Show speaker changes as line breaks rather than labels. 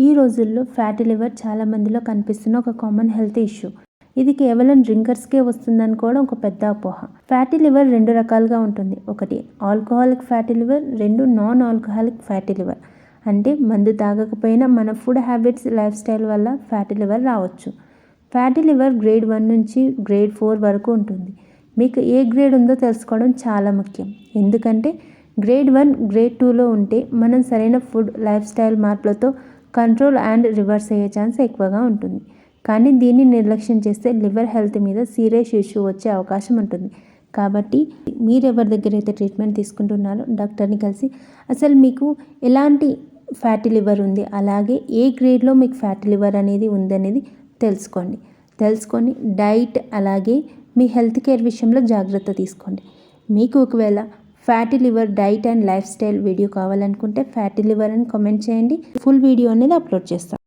ఈ రోజుల్లో fatty liver చాలా మందిలో కనిపిస్తున్న ఒక కామన్ హెల్త్ ఇష్యూ. ఇది కేవలం డ్రింకర్స్కే వస్తుందనుకోవడం ఒక పెద్ద అపోహ. ఫ్యాటీ లివర్ 2 రకాలుగా ఉంటుంది. ఒకటి alcoholic fatty liver, 2 non alcoholic fatty liver. అంటే మందు తాగకపోయినా మన ఫుడ్ హ్యాబిట్స్, లైఫ్ స్టైల్ వల్ల ఫ్యాటీ లివర్ రావచ్చు. ఫ్యాటీ లివర్ గ్రేడ్ 1 నుంచి గ్రేడ్ 4 వరకు ఉంటుంది. మీకు ఏ గ్రేడ్ ఉందో తెలుసుకోవడం చాలా ముఖ్యం. ఎందుకంటే గ్రేడ్ 1, గ్రేడ్ 2లో ఉంటే మనం సరైన ఫుడ్, లైఫ్ స్టైల్ మార్పులతో కంట్రోల్ అండ్ రివర్స్ అయ్యే ఛాన్స్ ఎక్కువగా ఉంటుంది. కానీ దీన్ని నిర్లక్ష్యం చేస్తే లివర్ హెల్త్ మీద సీరియస్ ఇష్యూ వచ్చే అవకాశం ఉంటుంది. కాబట్టి మీరు ఎవరి దగ్గర అయితే ట్రీట్మెంట్ తీసుకుంటున్నారో డాక్టర్ని కలిసి అసలు మీకు ఎలాంటి ఫ్యాటీ లివర్ ఉంది, అలాగే ఏ గ్రేడ్లో మీకు ఫ్యాటీ లివర్ అనేది ఉందనేది తెలుసుకొని డైట్ అలాగే మీ హెల్త్ కేర్ విషయంలో జాగ్రత్త తీసుకోండి. మీకు ఒకవేళ fatty liver diet and life style video కావాలనుకుంటే ఫ్యాటీ లివర్ అని కామెంట్ చేయండి. ఫుల్ వీడియో అనేది అప్లోడ్ చేస్తాను.